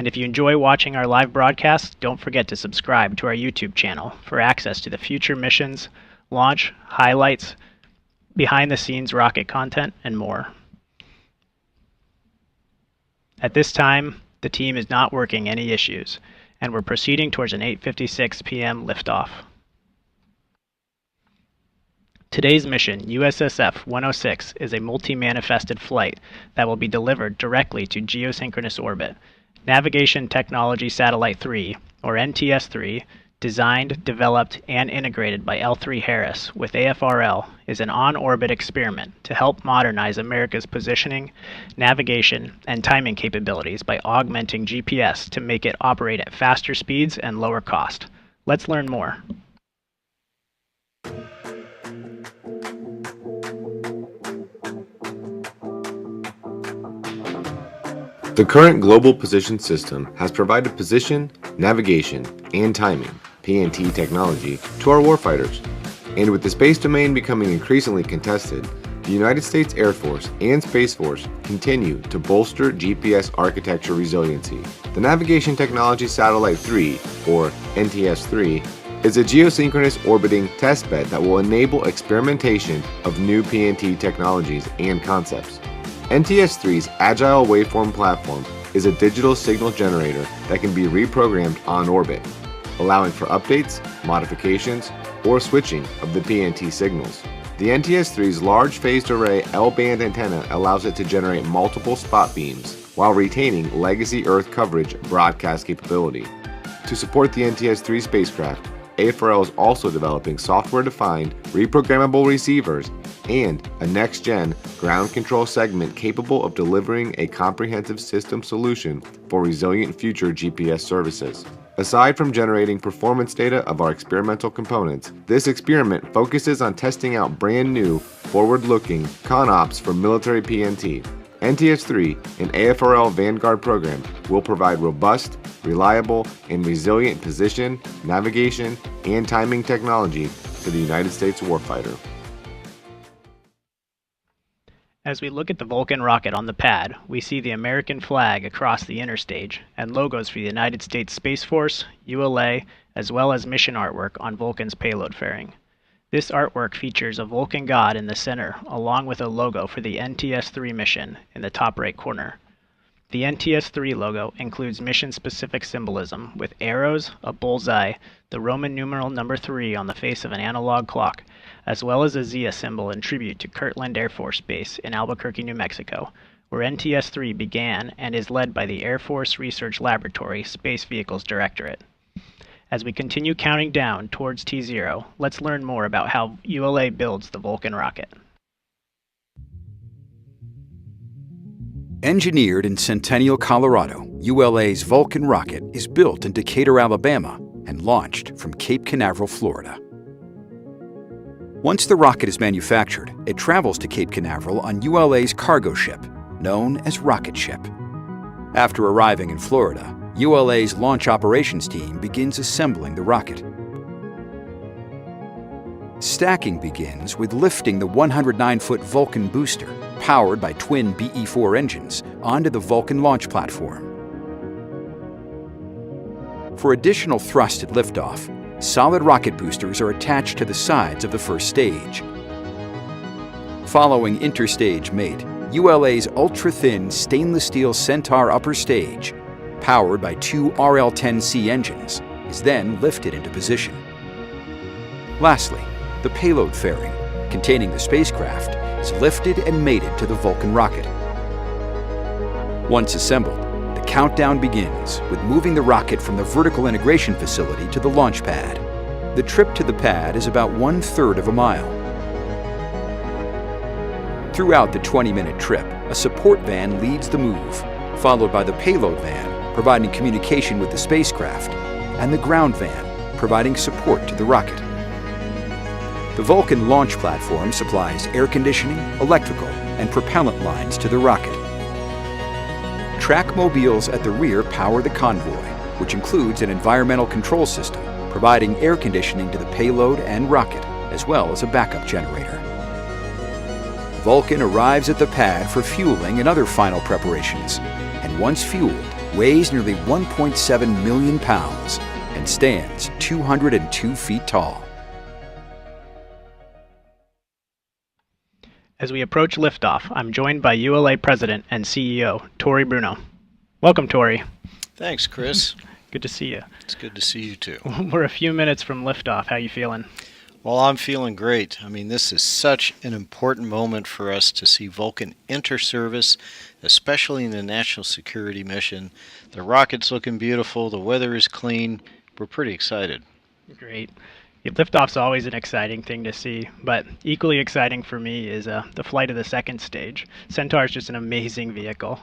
And if you enjoy watching our live broadcasts, don't forget to subscribe to our YouTube channel for access to the future missions, launch, highlights, behind-the-scenes rocket content, and more. At this time, the team is not working any issues, and we're proceeding towards an 8:56 p.m. liftoff. Today's mission, USSF-106, is a multi-manifested flight that will be delivered directly to geosynchronous orbit. Navigation Technology Satellite 3, or NTS-3, designed, developed, and integrated by L3 Harris with AFRL, is an on-orbit experiment to help modernize America's positioning, navigation, and timing capabilities by augmenting GPS to make it operate at faster speeds and lower cost. Let's learn more. The current global position system has provided position, navigation, and timing (PNT) technology to our warfighters. And with the space domain becoming increasingly contested, the United States Air Force and Space Force continue to bolster GPS architecture resiliency. The Navigation Technology Satellite 3, or NTS-3, is a geosynchronous orbiting testbed that will enable experimentation of new PNT technologies and concepts. NTS-3's Agile Waveform Platform is a digital signal generator that can be reprogrammed on orbit, allowing for updates, modifications, or switching of the PNT signals. The NTS-3's large phased array L-band antenna allows it to generate multiple spot beams while retaining legacy Earth coverage broadcast capability. To support the NTS-3 spacecraft, AFRL is also developing software-defined, reprogrammable receivers and a next-gen ground control segment capable of delivering a comprehensive system solution for resilient future GPS services. Aside from generating performance data of our experimental components, this experiment focuses on testing out brand new, forward-looking ConOps for military PNT. NTS-3, an AFRL Vanguard program, will provide robust, reliable, and resilient position, navigation, and timing technology to the United States warfighter. As we look at the Vulcan rocket on the pad, we see the American flag across the inner stage and logos for the United States Space Force, ULA, as well as mission artwork on Vulcan's payload fairing. This artwork features a Vulcan god in the center, along with a logo for the NTS-3 mission in the top right corner. The NTS-3 logo includes mission-specific symbolism with arrows, a bullseye, the Roman numeral number 3 on the face of an analog clock, as well as a Zia symbol in tribute to Kirtland Air Force Base in Albuquerque, New Mexico, where NTS-3 began and is led by the Air Force Research Laboratory Space Vehicles Directorate. As we continue counting down towards T0, let's learn more about how ULA builds the Vulcan rocket. Engineered in Centennial, Colorado, ULA's Vulcan rocket is built in Decatur, Alabama, and launched from Cape Canaveral, Florida. Once the rocket is manufactured, it travels to Cape Canaveral on ULA's cargo ship, known as Rocket Ship. After arriving in Florida, ULA's launch operations team begins assembling the rocket. Stacking begins with lifting the 109-foot Vulcan booster, powered by twin BE-4 engines, onto the Vulcan launch platform. For additional thrust at liftoff, solid rocket boosters are attached to the sides of the first stage. Following interstage mate, ULA's ultra-thin stainless steel Centaur upper stage, powered by two RL-10C engines, is then lifted into position. Lastly, the payload fairing, containing the spacecraft, is lifted and mated to the Vulcan rocket. Once assembled, the countdown begins with moving the rocket from the vertical integration facility to the launch pad. The trip to the pad is about 1/3 of a mile. Throughout the 20-minute trip, a support van leads the move, followed by the payload van, providing communication with the spacecraft, and the ground van, providing support to the rocket. The Vulcan launch platform supplies air conditioning, electrical, and propellant lines to the rocket. Track mobiles at the rear power the convoy, which includes an environmental control system, providing air conditioning to the payload and rocket, as well as a backup generator. Vulcan arrives at the pad for fueling and other final preparations, and once fueled, weighs nearly 1.7 million pounds, and stands 202 feet tall. As we approach liftoff, I'm joined by ULA President and CEO, Tori Bruno. Welcome, Tori. Thanks, Chris. Good to see you. It's good to see you too. We're a few minutes from liftoff. How you feeling? Well, I'm feeling great. I mean, this is such an important moment for us to see Vulcan enter service, especially in the national security mission. The rocket's looking beautiful. The weather is clean. We're pretty excited. Great. Yeah, liftoff's always an exciting thing to see, but equally exciting for me is the flight of the second stage. Centaur is just an amazing vehicle.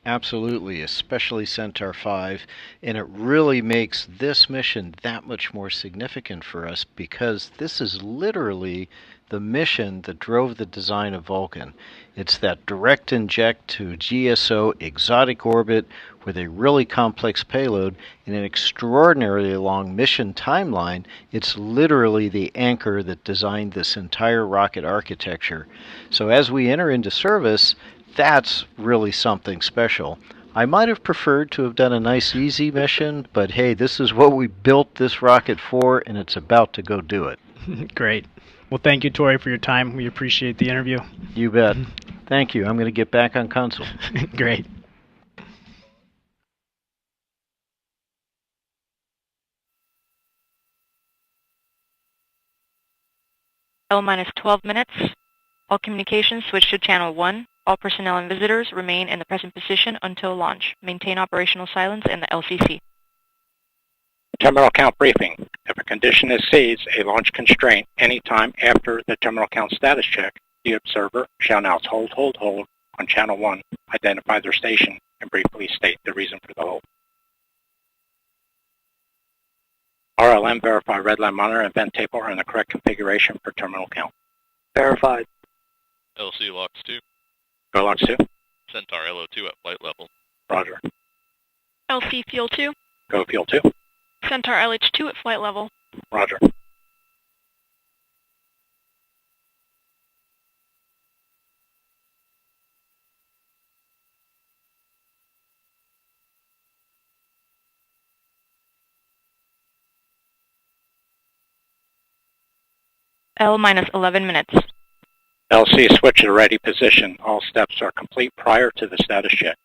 Absolutely, especially Centaur 5, and it really makes this mission that much more significant for us because this is literally the mission that drove the design of Vulcan. It's that direct inject to GSO exotic orbit with a really complex payload and an extraordinarily long mission timeline. It's literally the anchor that designed this entire rocket architecture. So as we enter into service, that's really something special. I might have preferred to have done a nice easy mission, but hey, this is what we built this rocket for, and it's about to go do it. Great. Well, thank you, Tori, for your time. We appreciate the interview. You bet. Thank you. I'm going to get back on console. Great. L-minus 12 minutes. All communications switch to channel 1. All personnel and visitors remain in the present position until launch. Maintain operational silence in the LCC. Terminal count briefing. If a condition exceeds a launch constraint any time after the terminal count status check, the observer shall announce hold on channel 1, identify their station, and briefly state the reason for the hold. RLM verify redline monitor and vent table are in the correct configuration for terminal count. Verified. LC locks 2. Go locks 2. Centaur LO2 at flight level. Roger. LC fuel 2. Go fuel 2. Centaur LH2 at flight level. Roger. L-minus 11 minutes. LC switch to ready position. All steps are complete prior to the status check.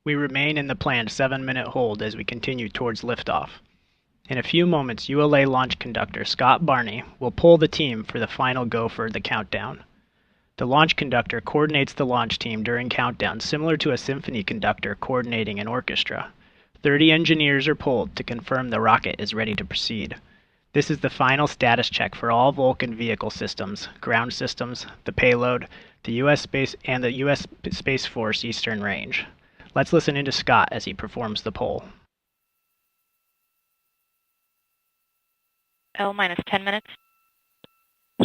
We remain in the planned 7-minute hold as we continue towards liftoff. In a few moments, ULA launch conductor Scott Barney will pull the team for the final go for the countdown. The launch conductor coordinates the launch team during countdown similar to a symphony conductor coordinating an orchestra. 30 engineers are pulled to confirm the rocket is ready to proceed. This is the final status check for all Vulcan vehicle systems, ground systems, the payload, the U.S. Space Force Eastern Range. Let's listen into Scott as he performs the poll. L-minus 10 minutes.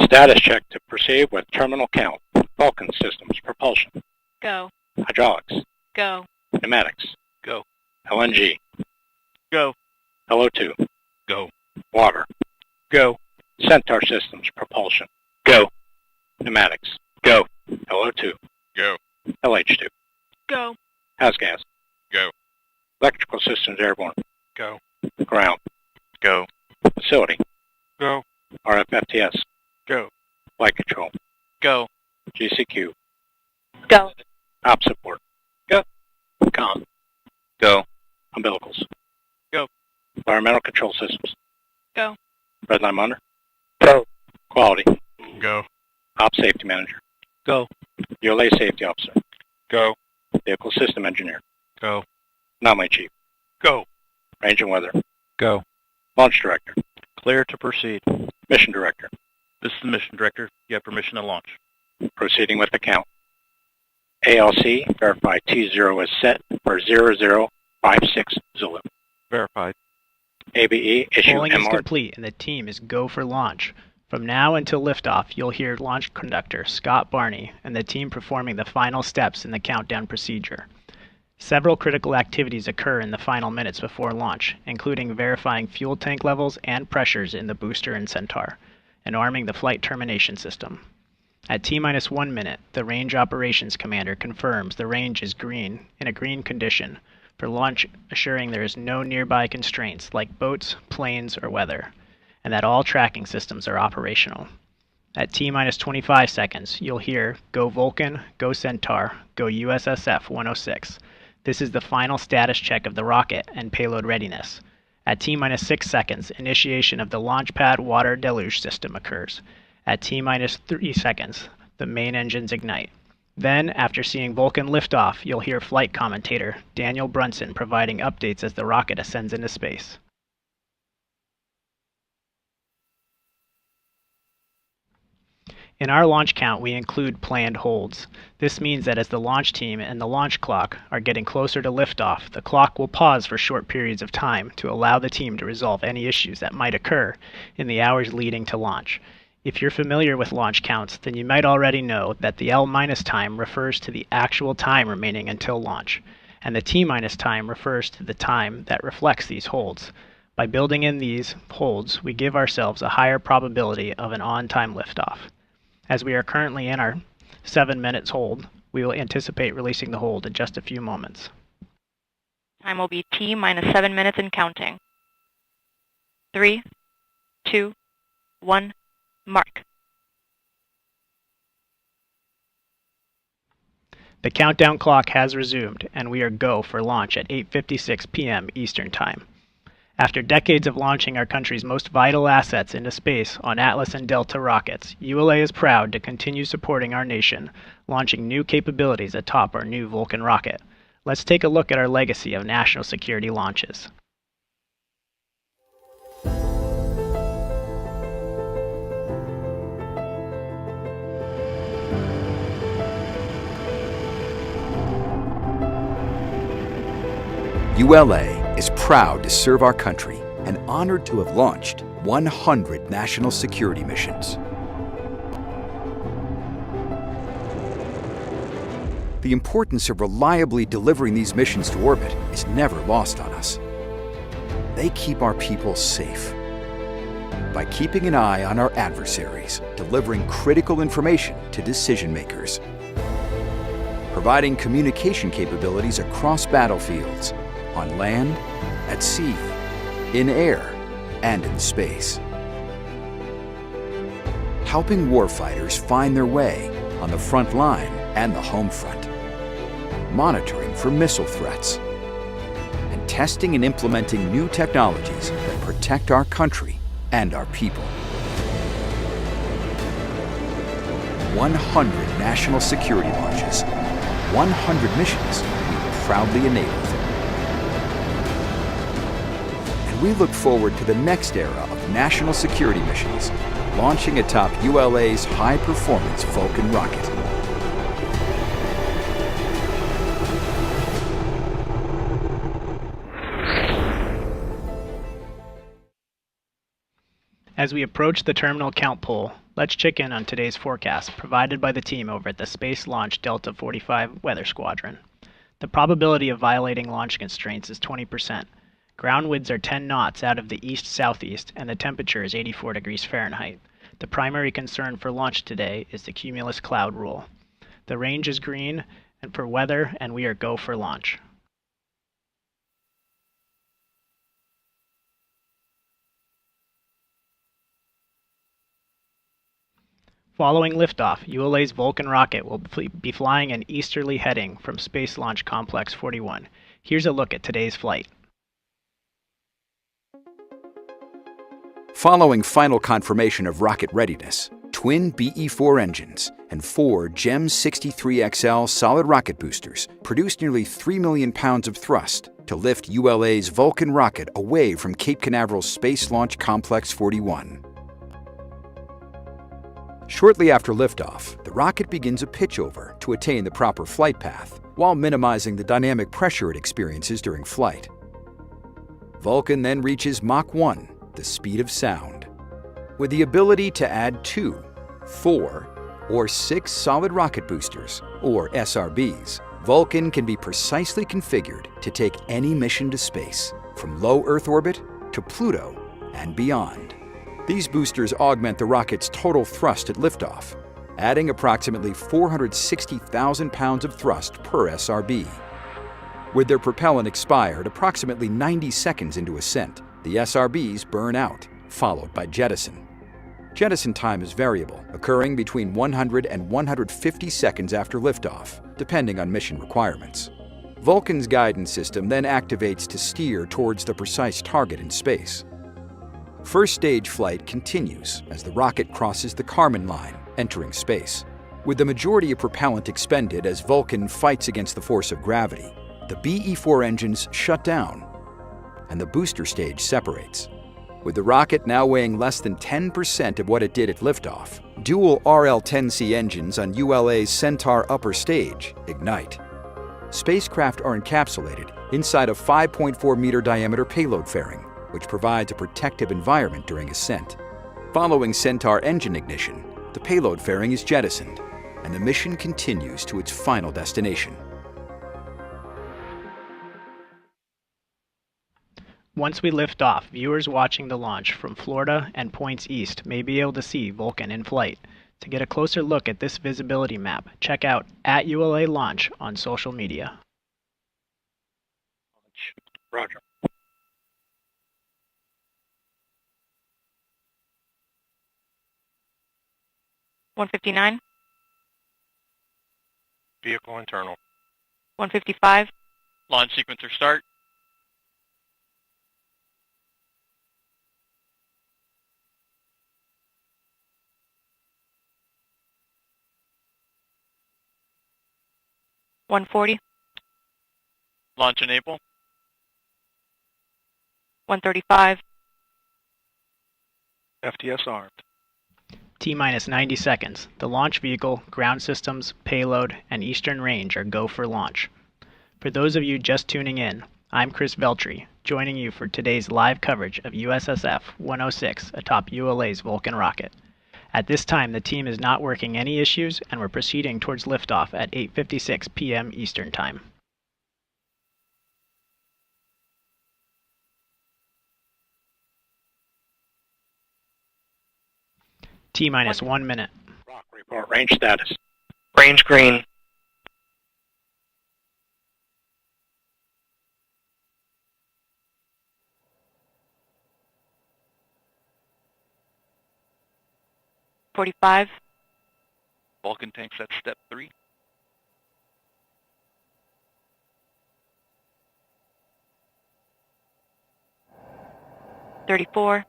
Status check to proceed with terminal count. Vulcan systems propulsion. Go. Hydraulics. Go. Pneumatics. Go. LNG. Go. LO2. Go. Water. Go. Centaur systems propulsion. Go. Pneumatics. Go. LO2. Go. LH2. Go. House gas. Go. Electrical systems airborne. Go. Ground. Go. Facility. Go. RFFTS. Go. Flight control. Go. GCQ. Go. Op support. Go. Com. Go. Umbilicals. Go. Environmental control systems. Go. Redline monitor. Go. Quality. Go. Op safety manager. Go. ULA safety officer. Go. Vehicle system engineer. Go. Anomaly chief. Go. Range and weather. Go. Launch director. Clear to proceed. Mission director. This is the mission director. You have permission to launch. Proceeding with the count. ALC, verify T0 is set for 0056 Zulu. Verified. ABE, issue Polling is MR. complete and the team is go for launch. From now until liftoff, you'll hear launch conductor Scott Barney and the team performing the final steps in the countdown procedure. Several critical activities occur in the final minutes before launch, including verifying fuel tank levels and pressures in the booster and Centaur, and arming the flight termination system. At T-minus 1 minute, the range operations commander confirms the range is green, in a green condition, for launch, assuring there is no nearby constraints like boats, planes, or weather, and that all tracking systems are operational. At T-minus 25 seconds, you'll hear, "Go Vulcan, go Centaur, go USSF-106. This is the final status check of the rocket and payload readiness." At T-minus 6 seconds, initiation of the launch pad water deluge system occurs. At T-minus 3 seconds, the main engines ignite. Then, after seeing Vulcan lift off, you'll hear flight commentator Daniel Brunson providing updates as the rocket ascends into space. In our launch count, we include planned holds. This means that as the launch team and the launch clock are getting closer to liftoff, the clock will pause for short periods of time to allow the team to resolve any issues that might occur in the hours leading to launch. If you're familiar with launch counts, then you might already know that the L- time refers to the actual time remaining until launch, and the T- time refers to the time that reflects these holds. By building in these holds, we give ourselves a higher probability of an on-time liftoff. As we are currently in our 7 minutes hold, we will anticipate releasing the hold in just a few moments. Time will be T-minus 7 minutes and counting. 3, 2, 1, mark. The countdown clock has resumed, and we are go for launch at 8:56 p.m. Eastern Time. After decades of launching our country's most vital assets into space on Atlas and Delta rockets, ULA is proud to continue supporting our nation, launching new capabilities atop our new Vulcan rocket. Let's take a look at our legacy of national security launches. ULA is proud to serve our country and honored to have launched 100 national security missions. The importance of reliably delivering these missions to orbit is never lost on us. They keep our people safe by keeping an eye on our adversaries, delivering critical information to decision makers, providing communication capabilities across battlefields, on land, at sea, in air, and in space. Helping warfighters find their way on the front line and the home front. Monitoring for missile threats. And testing and implementing new technologies that protect our country and our people. 100 national security launches, 100 missions we proudly enabled. We look forward to the next era of national security missions, launching atop ULA's high-performance Vulcan rocket. As we approach the terminal count poll, let's check in on today's forecast provided by the team over at the Space Launch Delta 45 Weather Squadron. The probability of violating launch constraints is 20%. Ground winds are 10 knots out of the east-southeast, and the temperature is 84 degrees Fahrenheit. The primary concern for launch today is the cumulus cloud rule. The range is green and for weather, and we are go for launch. Following liftoff, ULA's Vulcan rocket will be flying an easterly heading from Space Launch Complex 41. Here's a look at today's flight. Following final confirmation of rocket readiness, twin BE-4 engines and 4 GEM 63XL solid rocket boosters produced nearly 3 million pounds of thrust to lift ULA's Vulcan rocket away from Cape Canaveral's Space Launch Complex 41. Shortly after liftoff, the rocket begins a pitchover to attain the proper flight path while minimizing the dynamic pressure it experiences during flight. Vulcan then reaches Mach 1, the speed of sound. With the ability to add 2, 4, or 6 solid rocket boosters, or SRBs, Vulcan can be precisely configured to take any mission to space, from low Earth orbit to Pluto and beyond. These boosters augment the rocket's total thrust at liftoff, adding approximately 460,000 pounds of thrust per SRB. With their propellant expired approximately 90 seconds into ascent, the SRBs burn out, followed by jettison. Jettison time is variable, occurring between 100 and 150 seconds after liftoff, depending on mission requirements. Vulcan's guidance system then activates to steer towards the precise target in space. First stage flight continues as the rocket crosses the Kármán line, entering space. With the majority of propellant expended as Vulcan fights against the force of gravity, the BE-4 engines shut down, and the booster stage separates. With the rocket now weighing less than 10% of what it did at liftoff, dual RL-10C engines on ULA's Centaur upper stage ignite. Spacecraft are encapsulated inside a 5.4-meter diameter payload fairing, which provides a protective environment during ascent. Following Centaur engine ignition, the payload fairing is jettisoned, and the mission continues to its final destination. Once we lift off, viewers watching the launch from Florida and points east may be able to see Vulcan in flight. To get a closer look at this visibility map, check out @ULA-Launch on social media. Roger. $159, Vehicle internal. $155, Launch sequencer start. $140, Launch enable. $135, FTS armed. T-minus 90 seconds. The launch vehicle, ground systems, payload, and eastern range are go for launch. For those of you just tuning in, I'm Chris Veltri, joining you for today's live coverage of USSF-106 atop ULA's Vulcan rocket. At this time, the team is not working any issues, and we're proceeding towards liftoff at 8:56 p.m. Eastern Time. T-minus 1 minute. Rock, report range status. Range green. $45, Vulcan tanks at step 3. $34,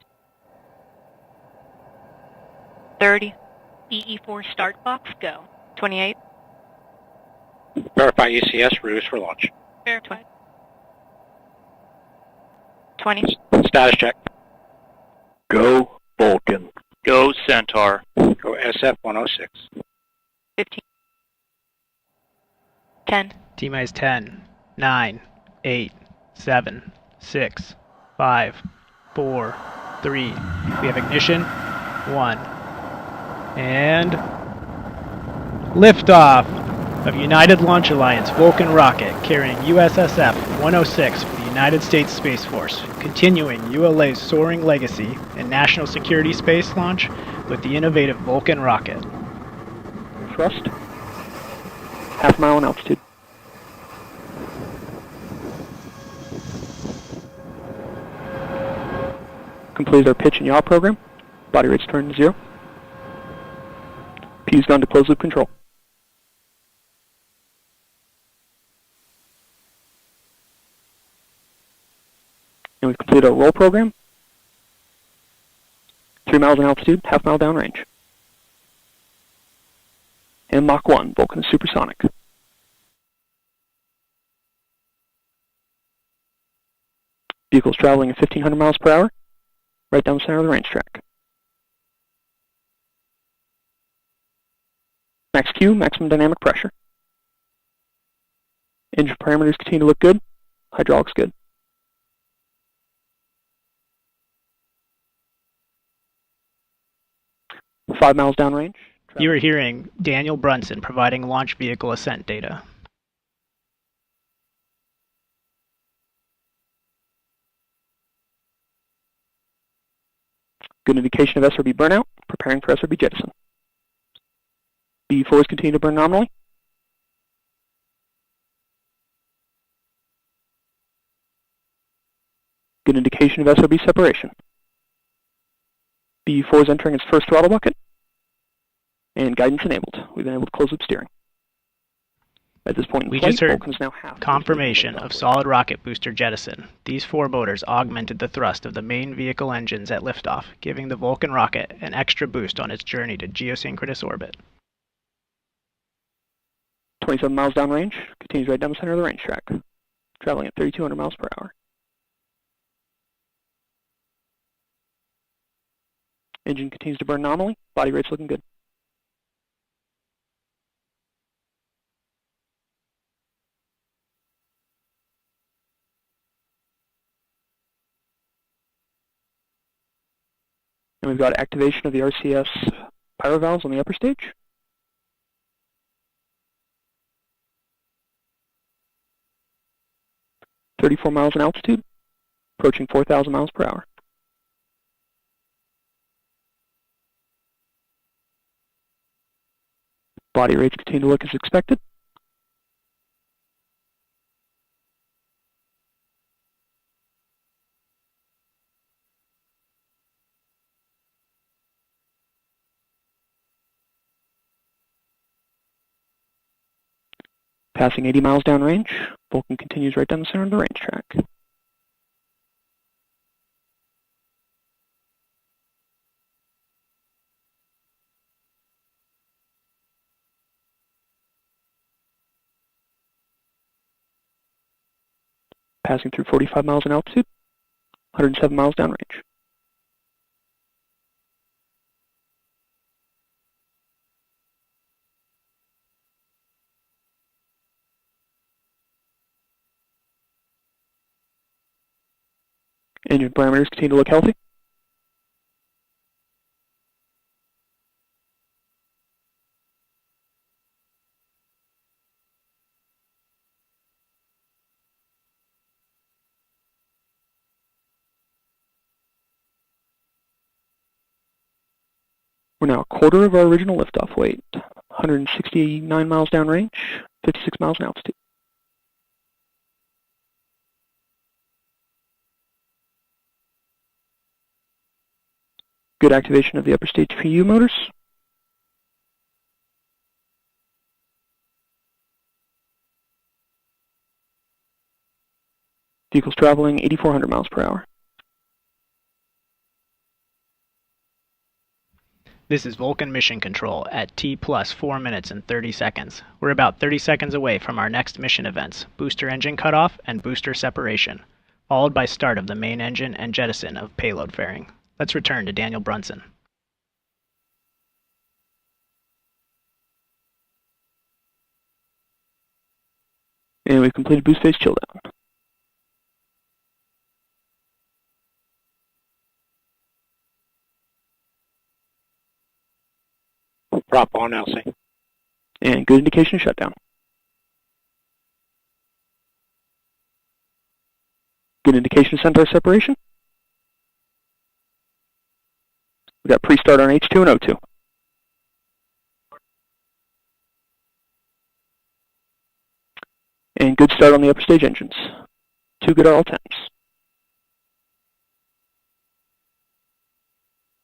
30, EE4 start box, go. 28, Verify ECS routes for launch. Verified. 20, Status check. Go Vulcan. Go Centaur. Go SF-106. 15, 10, T-minus 10, 9, 8, 7, 6, 5, 4, 3. We have ignition. 1. And liftoff of United Launch Alliance Vulcan rocket carrying USSF-106 for the United States Space Force, continuing ULA's soaring legacy in national security space launch with the innovative Vulcan rocket. Thrust, half mile in altitude. Completed our pitch and yaw program. Body rates turned to 0. P's gone to closed loop control. And we've completed our roll program. 3 miles in altitude, half mile downrange. And Mach 1, Vulcan is supersonic. Vehicle's traveling at 1,500 miles per hour, right down the center of the range track. Max Q, maximum dynamic pressure. Engine parameters continue to look good. Hydraulics good. 5 miles downrange. You are hearing Daniel Brunson providing launch vehicle ascent data. Good indication of SRB burnout, preparing for SRB jettison. VC4S continue to burn nominally. Good indication of SRB separation. VC4 is entering its first throttle bucket, and guidance enabled. We've been able to close loop steering. At this point in We flight, just heard Vulcan is now half confirmation of solid rocket booster jettison. These 4 motors augmented the thrust of the main vehicle engines at liftoff, giving the Vulcan rocket an extra boost on its journey to geosynchronous orbit. 27 miles downrange, continues right down the center of the range track, traveling at 3,200 miles per hour. Engine continues to burn nominally, body rate's looking good. And we've got activation of the RCS pyro valves on the upper stage. .34 miles in altitude, approaching 4,000 miles per hour. Body rates continue to look as expected. Passing 80 miles downrange, Vulcan continues right down the center of the range track. Passing through 45 miles in altitude, 107 miles downrange. Engine parameters continue to look healthy. We're now a quarter of our original liftoff weight, 169 miles downrange, 56 miles in altitude. Good activation of the upper stage PU motors. Vehicle's traveling 8,400 miles per hour. This is Vulcan Mission Control at T plus 4 minutes and 30 seconds. We're about 30 seconds away from our next mission events, booster engine cutoff and booster separation, followed by start of the main engine and jettison of payload fairing. Let's return to Daniel Brunson. And we've completed boost phase chill down. Prop on, Elsie. And good indication of shutdown. Good indication of centaur separation. We've got pre-start on H2 and O2. And good start on the upper stage engines. 2 good RL10s.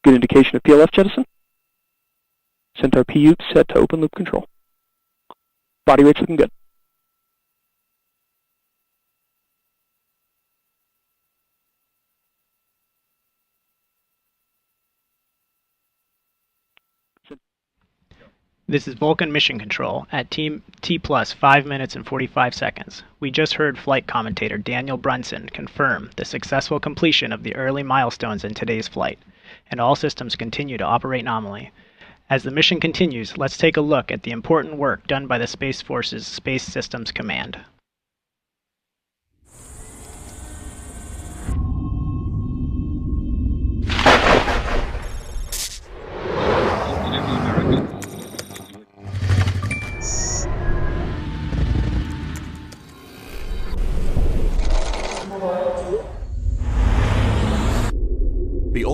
Good indication of PLF jettison. Centaur PU set to open loop control. Body rate's looking good. This is Vulcan Mission Control at T plus 5 minutes and 45 seconds. We just heard flight commentator Daniel Brunson confirm the successful completion of the early milestones in today's flight, and all systems continue to operate nominally. As the mission continues, let's take a look at the important work done by the Space Force's Space Systems Command.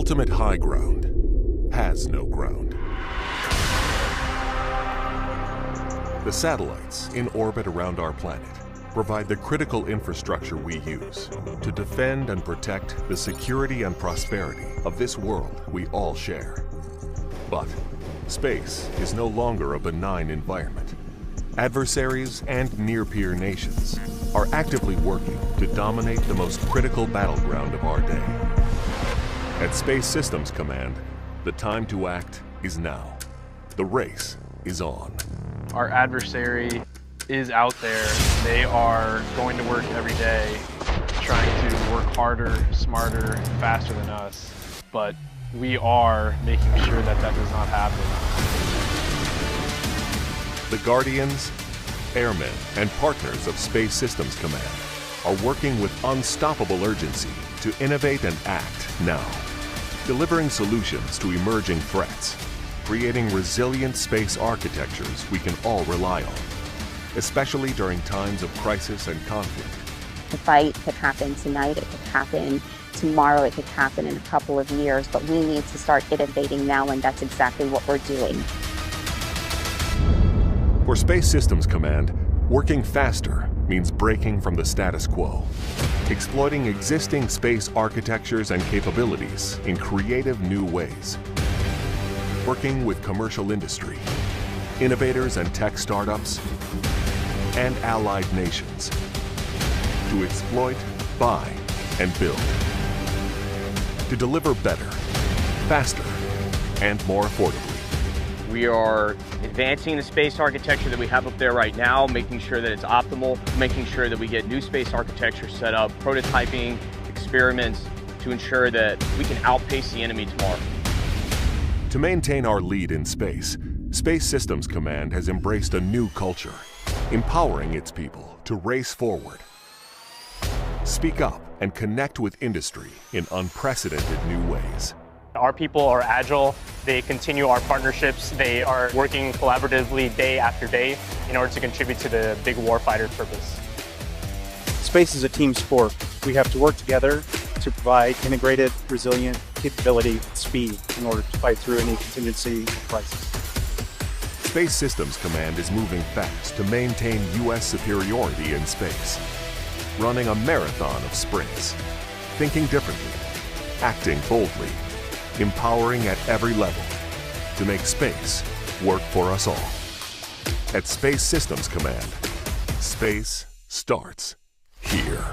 ultimate high ground has no ground. The satellites in orbit around our planet provide the critical infrastructure we use to defend and protect the security and prosperity of this world we all share. But space is no longer a benign environment. Adversaries and near-peer nations are actively working to dominate the most critical battleground of our day. At Space Systems Command, the time to act is now. The race is on. Our adversary is out there. They are going to work every day, trying to work harder, smarter, faster than us. But we are making sure that that does not happen. The Guardians, airmen, and partners of Space Systems Command are working with unstoppable urgency to innovate and act now, delivering solutions to emerging threats, creating resilient space architectures we can all rely on, especially during times of crisis and conflict. The fight could happen tonight, it could happen tomorrow, it could happen in a couple of years, but we need to start innovating now, and that's exactly what we're doing. For Space Systems Command, working faster means breaking from the status quo, exploiting existing space architectures and capabilities in creative new ways, working with commercial industry, innovators and tech startups, and allied nations to exploit, buy, and build, to deliver better, faster, and more affordably. We are advancing the space architecture that we have up there right now, making sure that it's optimal, making sure that we get new space architecture set up, prototyping, experiments, to ensure that we can outpace the enemy tomorrow. To maintain our lead in space, Space Systems Command has embraced a new culture, empowering its people to race forward. Speak up and connect with industry in unprecedented new ways. Our people are agile, they continue our partnerships, they are working collaboratively day after day in order to contribute to the big warfighter purpose. Space is a team sport. We have to work together to provide integrated, resilient capability and speed in order to fight through any contingency crisis. Space Systems Command is moving fast to maintain U.S. superiority in space, running a marathon of sprints, thinking differently, acting boldly, empowering at every level to make space work for us all. At Space Systems Command, space starts here.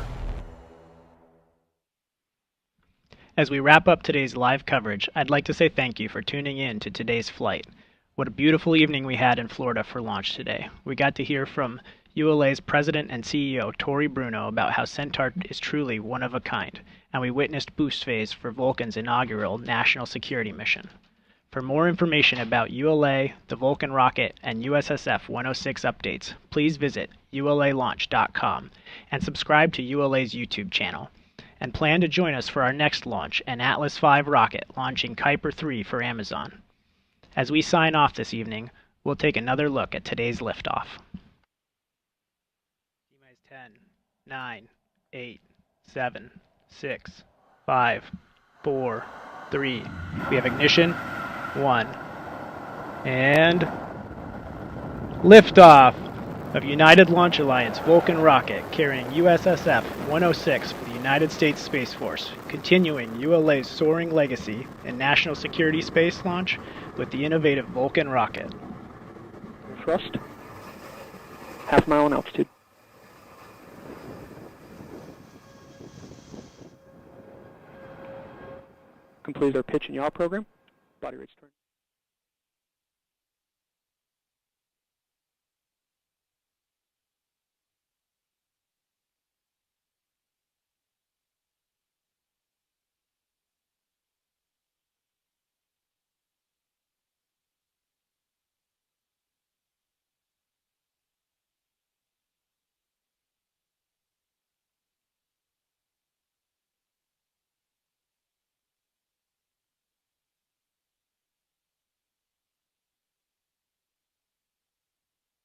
As we wrap up today's live coverage, I'd like to say thank you for tuning in to today's flight. What a beautiful evening we had in Florida for launch today. We got to hear from ULA's President and CEO, Tory Bruno, about how Centaur is truly one of a kind, and we witnessed boost phase for Vulcan's inaugural national security mission. For more information about ULA, the Vulcan rocket, and USSF-106 updates, please visit ulalaunch.com and subscribe to ULA's YouTube channel. And plan to join us for our next launch, an Atlas V rocket launching Kuiper 3 for Amazon. As we sign off this evening, we'll take another look at today's liftoff. 10, 9, 8, 7, 6, 5, 4, 3. We have ignition. 1. And liftoff of United Launch Alliance Vulcan rocket carrying USSF-106 for the United States Space Force, continuing ULA's soaring legacy in national security space launch with the innovative Vulcan rocket. Thrust. Half mile in altitude. Completed our pitch and yaw program. Body rates turn.